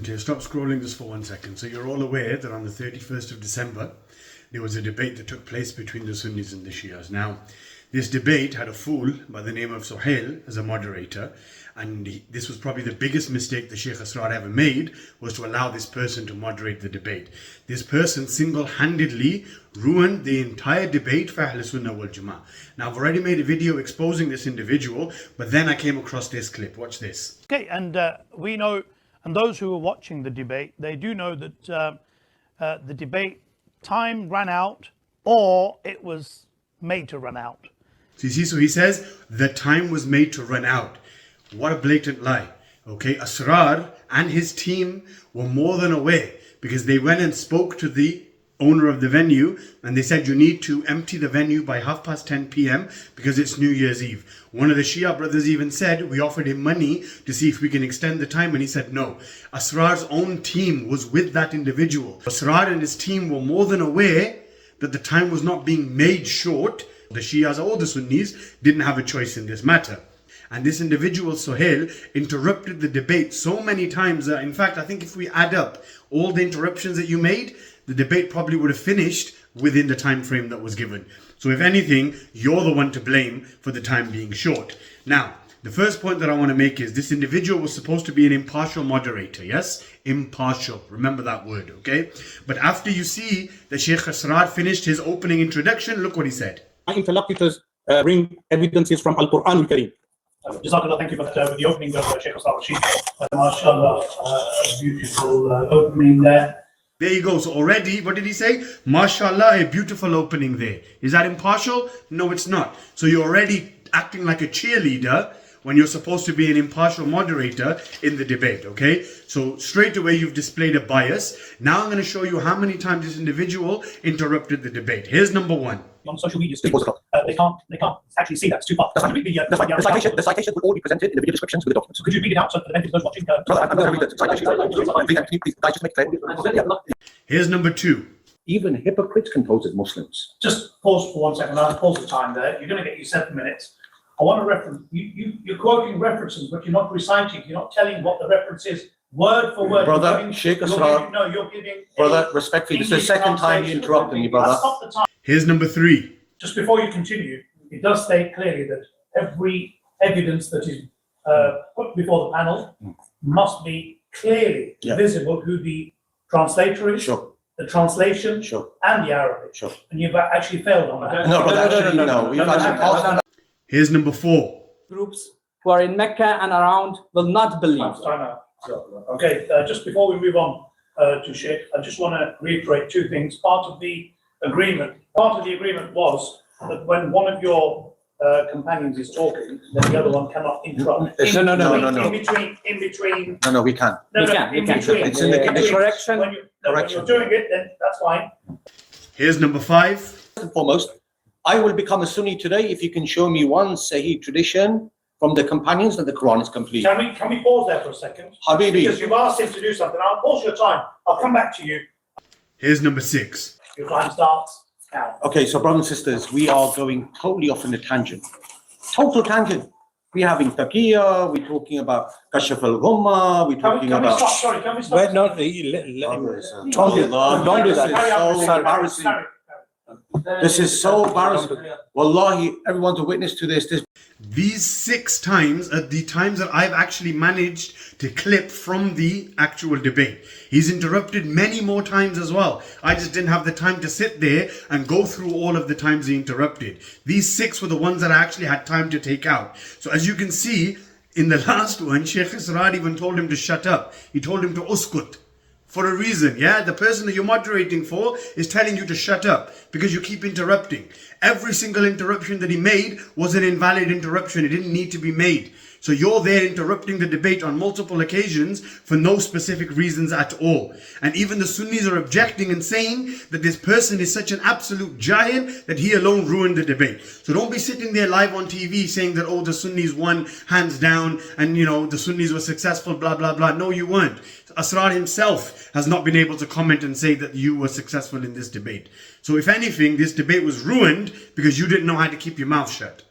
Okay, stop scrolling just for 1 second. So you're all aware that on the 31st of December, there was a debate that took place between the Sunnis and the Shias. Now, this debate had a fool by the name of Sohail as a moderator, and this was probably the biggest mistake the Sheikh Asrar ever made, was to allow this person to moderate the debate. This person single-handedly ruined the entire debate for Ahl Sunnah wal Jama'ah. Now, I've already made a video exposing this individual, but then I came across this clip. Watch this. Okay, and we know, and those who are watching the debate, they do know that the debate time ran out, or it was made to run out. So you see, so he says the time was made to run out. What a blatant lie. Okay, Asrar and his team were more than aware, because they went and spoke to the owner of the venue and they said you need to empty the venue by 10:30 p.m. because it's New Year's Eve. One of the Shia brothers even said we offered him money to see if we can extend the time, and he said no. Asrar's own team was with that individual. Asrar and his team were more than aware that the time was not being made short. The Shias or the Sunnis didn't have a choice in this matter. And this individual, Sohail, interrupted the debate so many times that, in fact, I think if we add up all the interruptions that you made, the debate probably would have finished within the time frame that was given. So if anything, you're the one to blame for the time being short. Now, the first point that I want to make is this individual was supposed to be an impartial moderator, yes? Impartial. Remember that word, okay? But after you see that Sheikh Asrar finished his opening introduction, look what he said. My interlocutors bring evidences from Al-Quran al-Kareem. Jazakallah, thank you for the opening of Sheikh Asrar Rashid. MashaAllah, beautiful opening there. There you go. So already, what did he say? MashaAllah, a beautiful opening there. Is that impartial? No, it's not. So you're already acting like a cheerleader when you're supposed to be an impartial moderator in the debate, okay? So straight away you've displayed a bias. Now I'm going to show you how many times this individual interrupted the debate. Here's number one. On social media, they can't actually see that. It's too far. The citation will all be presented in the video descriptions with the documents. So could you read it out so for the benefit of those watching? I'm going to read the citation. Please, guys, just make it clear. Here's number two. Even hypocrites can pose as Muslims. Just pause for 1 second. I'll pause the time there. You're going to get your 7 minutes. I want to reference. You're quoting references, but you're not reciting. You're not telling what the reference is word for word. Brother, Sheikh Asrar. No, you're giving. Brother, respectfully, this is the second time you interrupted me, brother. Stop the time. Here's number three. Just before you continue, it does state clearly that every evidence that is put before the panel must be clearly visible who the translator is, the translation, and the Arabic. And you've actually failed on that. No. Here's number four. Groups who are in Mecca and around will not believe. Okay, just before we move on to Sheikh, I just want to reiterate two things. Part of the agreement was that when one of your companions is talking, then the other one cannot interrupt. No. In between. No, we can. We can. It's in the condition. Correction. When you're doing it, then that's fine. Here's number five. First and foremost, I will become a Sunni today if you can show me one Sahih tradition from the companions that the Quran is complete. Can we pause there for a second? Habibi. Because you've asked him to do something. I'll pause your time. I'll come back to you. Here's number six. Your time starts now. Okay, so brothers and sisters, we are going totally off in a tangent. Total tangent. We're having taqiyya, we're talking about kashaf al-ghumma, we're talking Can we about... stop? Sorry, can we stop? Wait, no, Don't do that. This is so embarrassing. This is so embarrassing. Wallahi, everyone's a witness to this. These 6 times are the times that I've actually managed to clip from the actual debate. He's interrupted many more times as well. I just didn't have the time to sit there and go through all of the times he interrupted. These 6 were the ones that I actually had time to take out. So as you can see, in the last one, Sheikh Asrar even told him to shut up. He told him to uskut. For a reason, yeah? The person that you're moderating for is telling you to shut up because you keep interrupting. Every single interruption that he made was an invalid interruption. It didn't need to be made. So you're there interrupting the debate on multiple occasions for no specific reasons at all. And even the Sunnis are objecting and saying that this person is such an absolute jahil that he alone ruined the debate. So don't be sitting there live on TV saying that, oh, the Sunnis won hands down and, you know, the Sunnis were successful, blah, blah, blah. No, you weren't. Asrar himself has not been able to comment and say that you were successful in this debate. So if anything, this debate was ruined because you didn't know how to keep your mouth shut.